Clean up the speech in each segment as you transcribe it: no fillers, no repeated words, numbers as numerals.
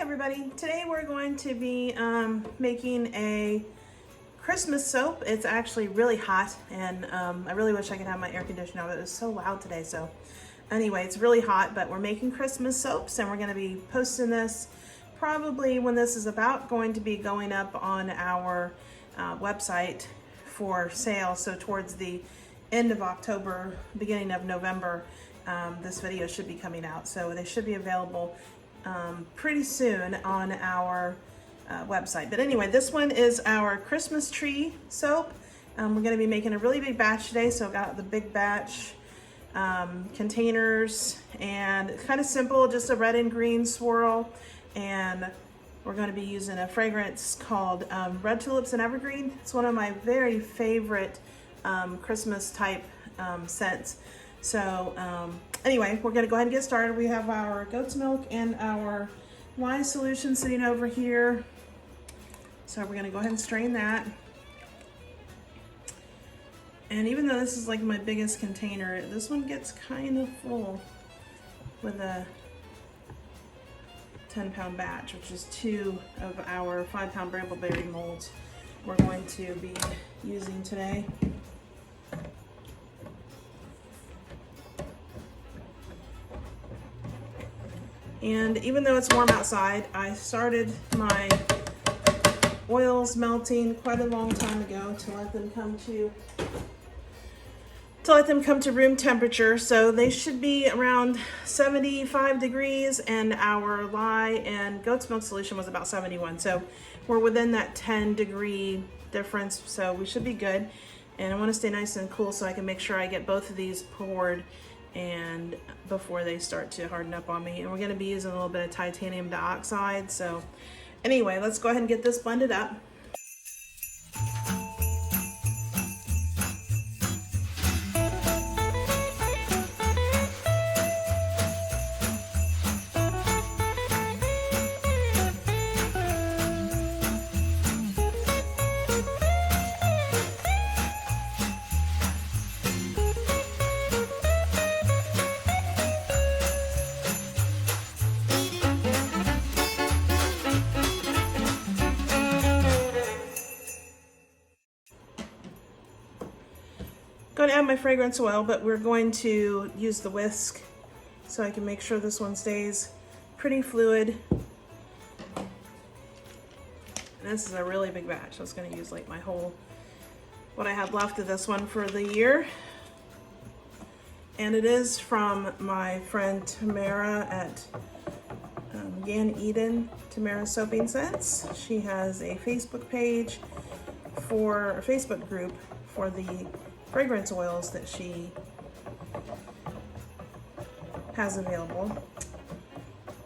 everybody. Today we're going to be making a Christmas soap. It's actually really hot and I really wish I could have my air conditioner out. It was so loud today. So anyway, it's really hot, but we're making Christmas soaps and we're going to be posting this probably when this is about going to be going up on our website for sale. So towards the end of October, beginning of November, this video should be coming out. So they should be available pretty soon on our website. But anyway, this one is our Christmas tree soap. We're going to be making a really big batch today. So I've got the big batch containers, and it's kind of simple, just a red and green swirl. And we're going to be using a fragrance called Red Tulips and Evergreen. It's one of my very favorite Christmas type scents. So anyway, we're going to go ahead and get started. We have our goat's milk and our lye solution sitting over here. So we're going to go ahead and strain that. And even though this is like my biggest container, this one gets kind of full with a 10-pound batch, which is 2 of our 5-pound brambleberry molds we're going to be using today. And even though it's warm outside, I started my oils melting quite a long time ago to let them come to room temperature. So they should be around 75 degrees, and our lye and goat's milk solution was about 71. So we're within that 10-degree difference, so we should be good. And I want to stay nice and cool so I can make sure I get both of these poured and before they start to harden up on me. And we're going to be using a little bit of titanium dioxide. So anyway, let's go ahead and get this blended up. Going to add my fragrance oil, but we're going to use the whisk so I can make sure this one stays pretty fluid. And this is a really big batch. I was going to use like what I had left of this one for the year. And it is from my friend Tamara at Gan Eden, Tamara Soaping Scents. She has a Facebook page a Facebook group for the fragrance oils that she has available,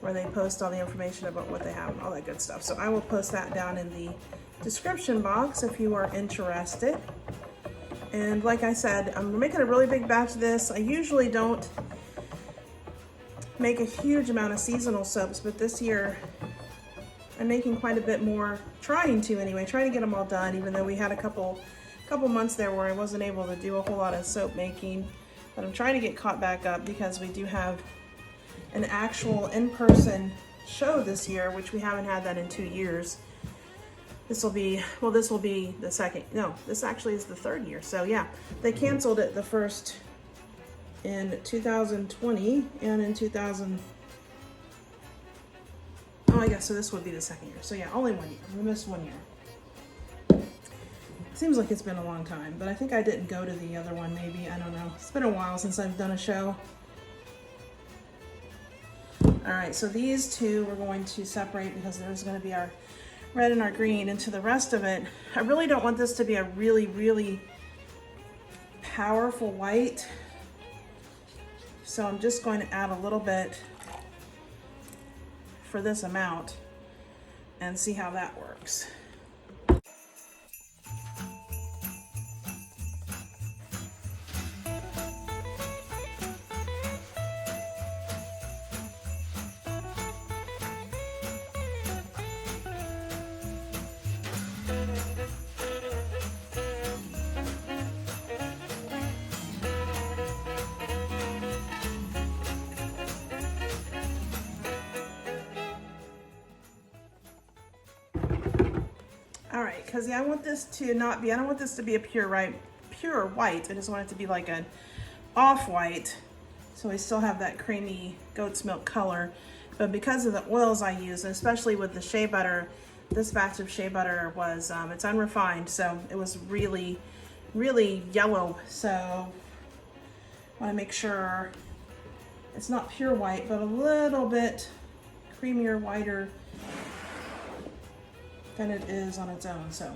where they post all the information about what they have and all that good stuff. So I will post that down in the description box if you are interested. And like I said, I'm making a really big batch of this. I usually don't make a huge amount of seasonal soaps, but this year I'm making quite a bit more, trying to get them all done, even though we had a couple months there where I wasn't able to do a whole lot of soap making. But I'm trying to get caught back up because we do have an actual in-person show this year, which we haven't had that in 2 years. This will be the second, no, this actually is the third year. So yeah, they canceled it the first in 2020 and in 2000. Oh, I guess so this would be the second year. So yeah, only 1 year. We missed 1 year. Seems like it's been a long time, but I think I didn't go to the other one, maybe. I don't know. It's been a while since I've done a show. All right, so these two we're going to separate because there's going to be our red and our green. Into the rest of it, I really don't want this to be a really, really powerful white. So I'm just going to add a little bit for this amount and see how that works. All right, because I want this to not be, I don't want this to be a pure white. I just want it to be like an off-white. So we still have that creamy goat's milk color. But because of the oils I use, and especially with the shea butter, this batch of shea butter was, it's unrefined. So it was really, really yellow. So I want to make sure it's not pure white, but a little bit creamier, whiter than it is on its own. So I'm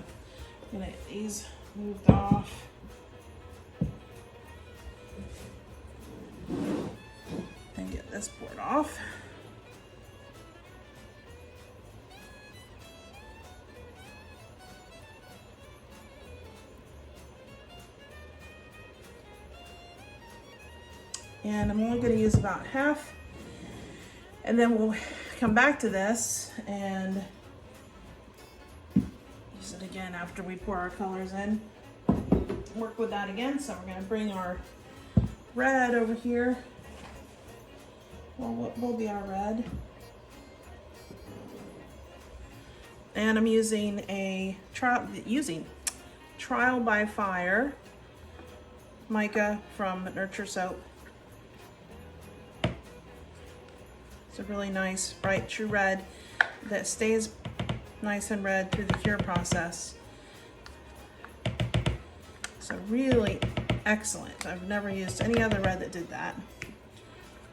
gonna get these moved off. And get this poured off. And I'm only gonna use about half. And then we'll come back to this and use it again after we pour our colors in. Work with that again. So we're gonna bring our red over here. Well, what will be our red? And I'm using a Trial by Fire mica from Nurture Soap. It's a really nice, bright, true red that stays nice and red through the cure process. So really excellent. I've never used any other red that did that.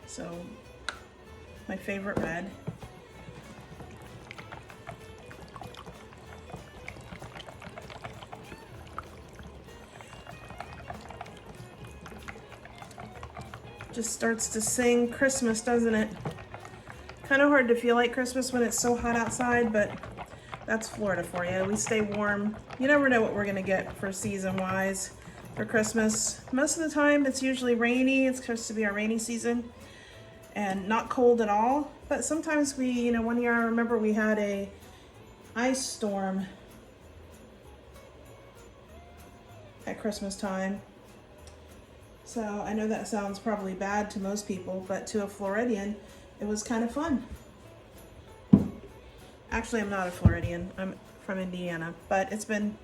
So my favorite red. Just starts to sing Christmas, doesn't it? Kind of hard to feel like Christmas when it's so hot outside, but that's Florida for you. We stay warm. You never know what we're gonna get for season-wise for Christmas. Most of the time it's usually rainy. It's supposed to be our rainy season and not cold at all. But sometimes we, one year I remember we had a ice storm at Christmas time. So I know that sounds probably bad to most people, but to a Floridian, it was kind of fun. Actually, I'm not a Floridian. I'm from Indiana, but it's been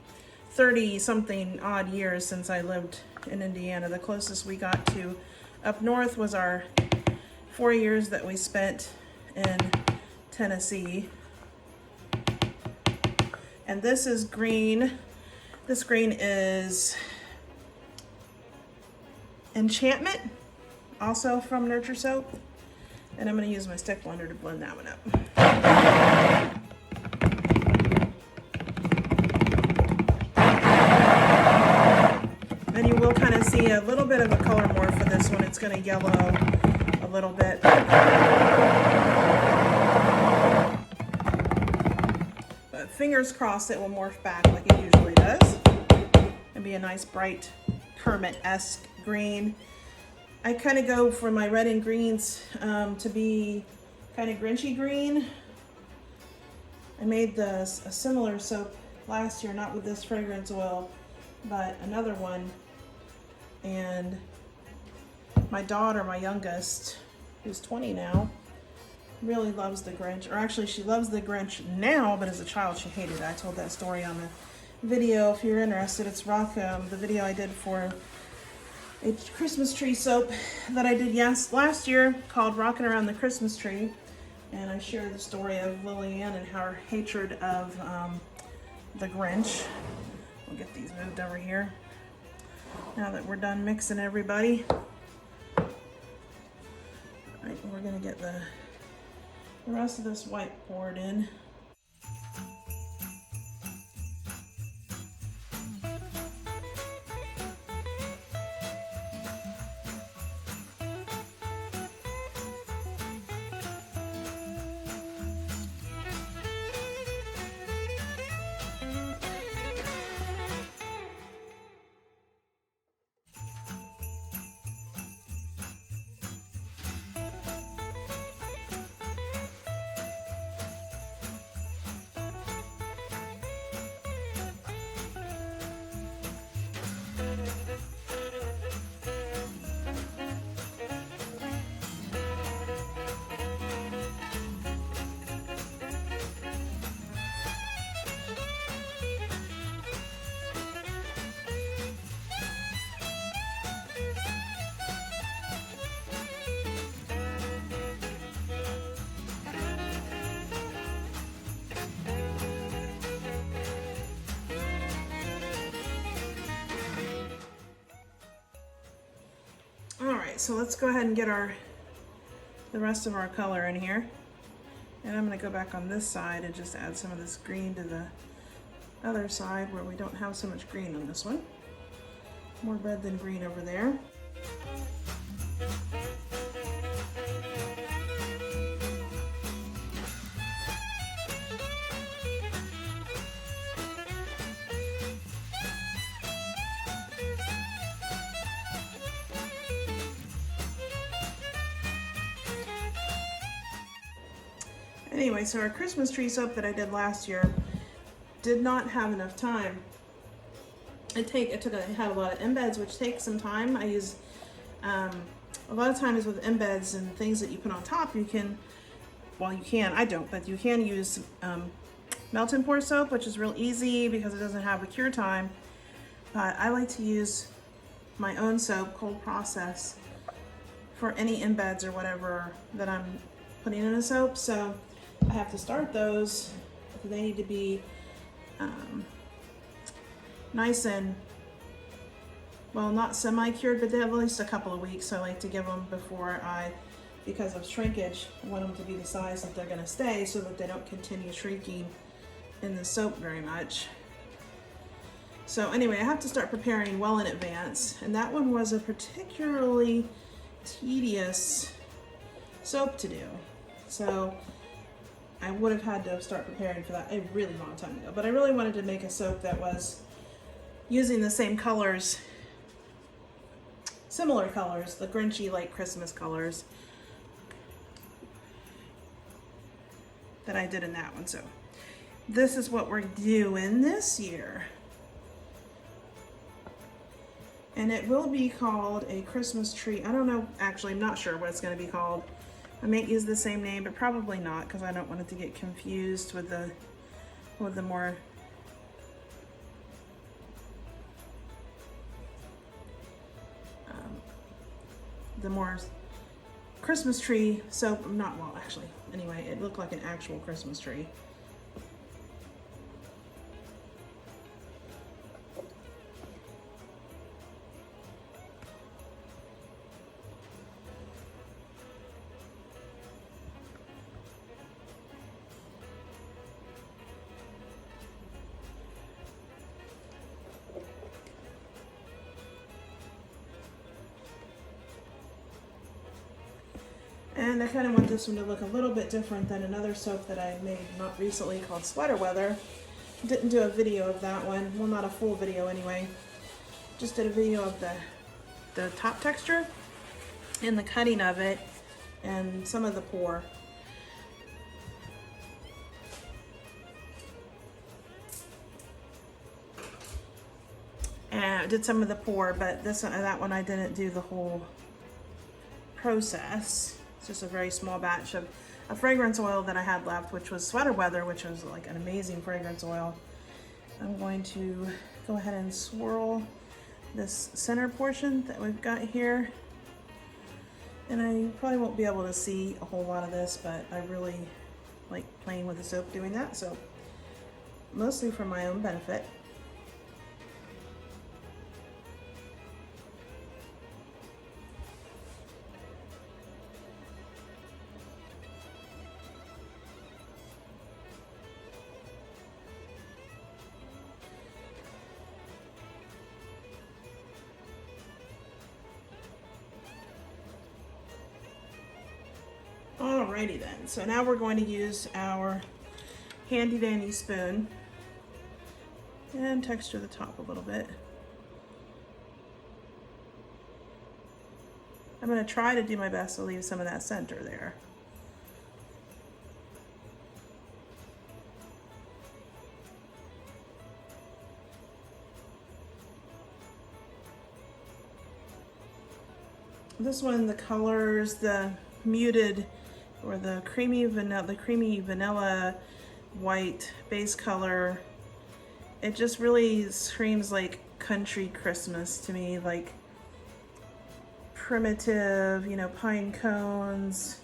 30 something odd years since I lived in Indiana. The closest we got to up north was our 4 years that we spent in Tennessee. And this is green. This green is Enchantment, also from Nurture Soap. And I'm going to use my stick blender to blend that one up. And you will kind of see a little bit of a color morph for this one. It's going to yellow a little bit. But fingers crossed it will morph back like it usually does. And be a nice bright Kermit-esque green. I kind of go for my red and greens to be kind of Grinchy green. I made a similar soap last year, not with this fragrance oil, but another one. And my daughter, my youngest, who's 20 now, really loves the Grinch. Or actually, she loves the Grinch now, but as a child, she hated it. I told that story on the video. If you're interested, it's Rockin, the video I did for a Christmas tree soap that I did last year called Rockin' Around the Christmas Tree. And I share the story of Lillian and her hatred of the Grinch. We'll get these moved over here now that we're done mixing everybody. All right, we're gonna get the rest of this white poured in. right, so let's go ahead and get the rest of our color in here. And I'm gonna go back on this side and just add some of this green to the other side where we don't have so much green on this one. More red than green over there. Anyway, so our Christmas tree soap that I did last year did not have enough time. It had a lot of embeds, which takes some time. I use a lot of times with embeds and things that you put on top, you can, well, you can, I don't, but you can use melt and pour soap, which is real easy because it doesn't have a cure time. But I like to use my own soap, cold process, for any embeds or whatever that I'm putting in a soap. So I have to start those. They need to be nice and, well, not semi-cured, but they have at least a couple of weeks. So I like to give them before because of shrinkage, I want them to be the size that they're gonna stay so that they don't continue shrinking in the soap very much. So anyway, I have to start preparing well in advance. And that one was a particularly tedious soap to do. So I would have had to start preparing for that a really long time ago. But I really wanted to make a soap that was using the same colors, similar colors, the Grinchy like Christmas colors that I did in that one. So this is what we're doing this year. And it will be called a Christmas tree. I don't know, actually, I'm not sure what it's going to be called. I may use the same name, but probably not, because I don't want it to get confused with the more Christmas tree soap. Not, well, actually, anyway, it looked like an actual Christmas tree. And I kind of want this one to look a little bit different than another soap that I made not recently called Sweater Weather. Didn't do a video of that one. Well, not a full video anyway. Just did a video of the top texture and the cutting of it and some of the pour. And I did some of the pour, but that one I didn't do the whole process. Just a very small batch of a fragrance oil that I had left, which was Sweater Weather, which was like an amazing fragrance oil. I'm going to go ahead and swirl this center portion that we've got here. And I probably won't be able to see a whole lot of this, but I really like playing with the soap doing that. So mostly for my own benefit. Alrighty then, so now we're going to use our handy dandy spoon and texture the top a little bit. I'm going to try to do my best to leave some of that center there. This one, the colors, the muted or the creamy vanilla white base color, it just really screams like country Christmas to me, like primitive, you know, pine cones,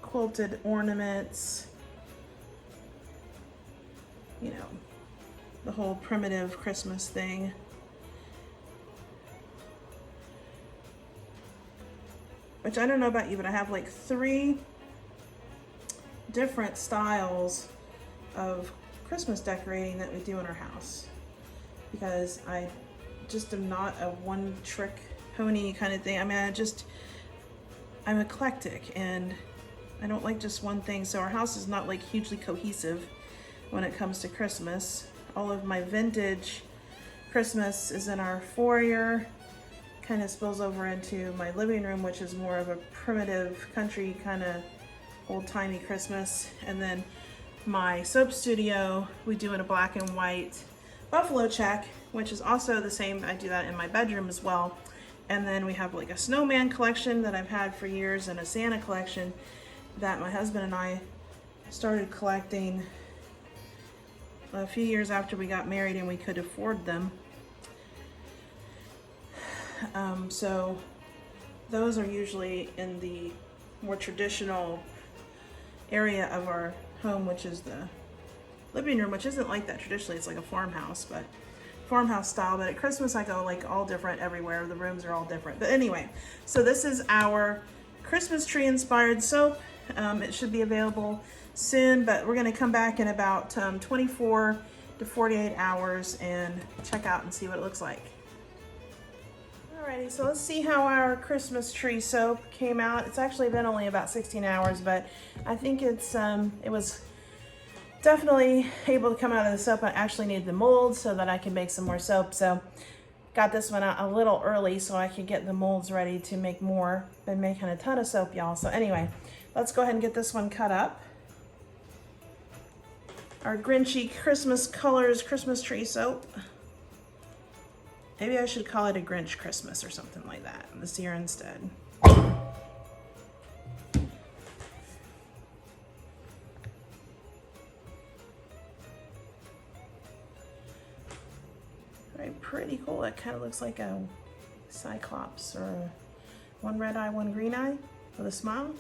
quilted ornaments, you know, the whole primitive Christmas thing. which I don't know about you, but I have like 3 different styles of Christmas decorating that we do in our house, because I just am not a one trick pony kind of thing. I mean, I'm eclectic and I don't like just one thing. So our house is not like hugely cohesive when it comes to Christmas. All of my vintage Christmas is in our foyer, kind of spills over into my living room, which is more of a primitive country kind of old-timey Christmas. And then my soap studio, we do in a black and white buffalo check, which is also the same. I do that in my bedroom as well. And then we have like a snowman collection that I've had for years and a Santa collection that my husband and I started collecting a few years after we got married and we could afford them. So those are usually in the more traditional area of our home, which is the living room, which isn't like that traditionally. It's like a farmhouse, but farmhouse style. But at Christmas I go like all different everywhere. The rooms are all different. But anyway, so this is our Christmas tree inspired soap. It should be available soon, but we're going to come back in about 24 to 48 hours and check out and see what it looks like. Alrighty, so let's see how our Christmas tree soap came out. It's actually been only about 16 hours, but I think it was definitely able to come out of the soap. I actually need the mold so that I can make some more soap. So got this one out a little early so I could get the molds ready to make more. Been making a ton of soap, y'all. So anyway, let's go ahead and get this one cut up. Our Grinchy Christmas Colors Christmas tree soap. Maybe I should call it a Grinch Christmas or something like that this year instead. Alright, pretty cool. It kind of looks like a cyclops or one red eye, one green eye with a smile.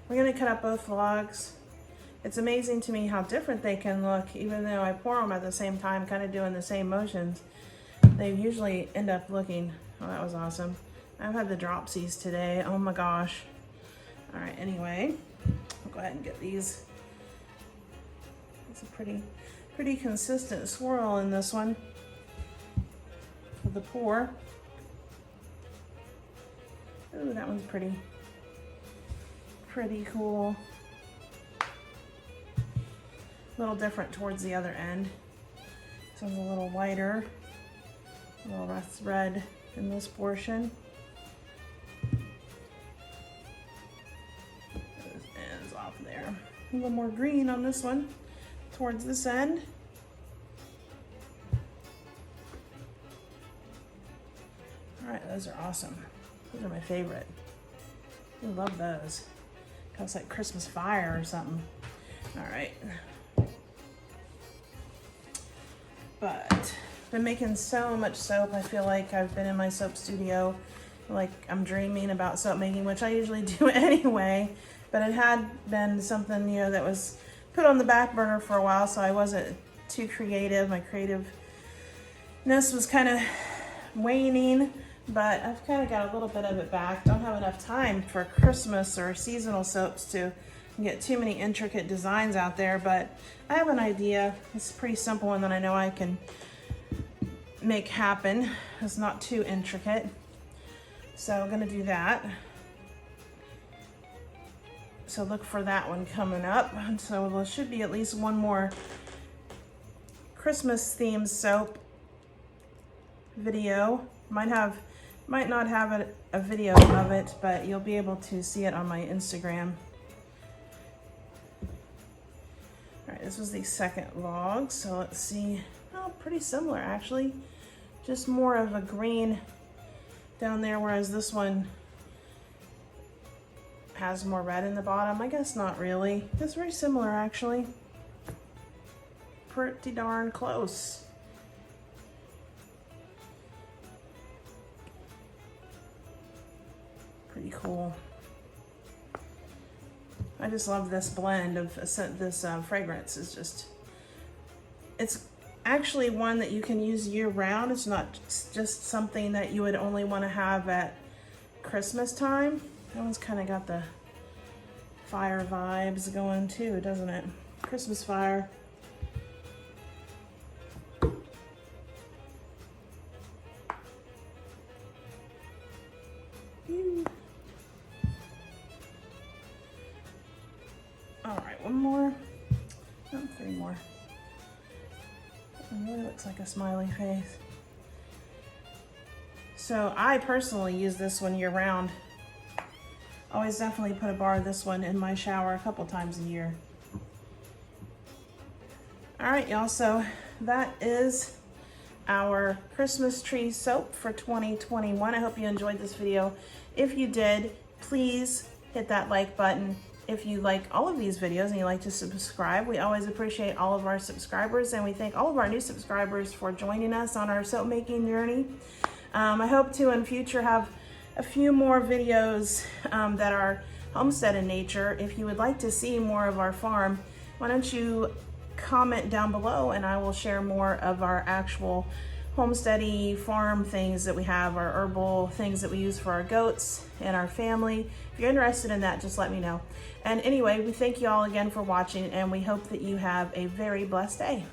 We're going to cut up both logs. It's amazing to me how different they can look, even though I pour them at the same time, kind of doing the same motions. They usually end up looking, oh, that was awesome. I've had the dropsies today, oh my gosh. All right, anyway, I'll go ahead and get these. It's a pretty consistent swirl in this one for the pour. Ooh, that one's pretty cool. A little different towards the other end. This one's a little whiter, a little less red in this portion. Those ends off there. A little more green on this one towards this end. All right, those are awesome. Those are my favorite. I love those. It's like Christmas fire or something. All right. But been making so much soap. I feel like I've been in my soap studio, like I'm dreaming about soap making, which I usually do anyway. But it had been something, you know, that was put on the back burner for a while, so I wasn't too creative. My creativeness was kind of waning, but I've kind of got a little bit of it back. Don't have enough time for Christmas or seasonal soaps to get too many intricate designs out there, but I have an idea. It's a pretty simple one that I know I can make happen. It's not too intricate. So I'm gonna do that. So look for that one coming up. And so there should be at least one more Christmas themed soap video. Might not have a video of it, but you'll be able to see it on my Instagram. All right, this was the second log, so let's see. Oh, pretty similar actually. Just more of a green down there, whereas this one has more red in the bottom. I guess not really. It's very similar actually. Pretty darn close. Pretty cool. I just love this blend of this fragrance. It's actually one that you can use year round. It's not just something that you would only want to have at Christmas time. That one's kind of got the fire vibes going too, doesn't it? Christmas fire. All right, one more. Oh, three more. It really looks like a smiley face. So I personally use this one year round. Always definitely put a bar of this one in my shower a couple times a year. All right, y'all, so that is our Christmas tree soap for 2021. I hope you enjoyed this video. If you did, please hit that like button. If you like all of these videos and you like to subscribe, we always appreciate all of our subscribers, and we thank all of our new subscribers for joining us on our soap making journey. I hope to in future have a few more videos that are homestead in nature. If you would like to see more of our farm, why don't you comment down below and I will share more of our actual homesteady farm things that we have, our herbal things that we use for our goats and our family. If you're interested in that, just let me know. And anyway, we thank you all again for watching, and we hope that you have a very blessed day.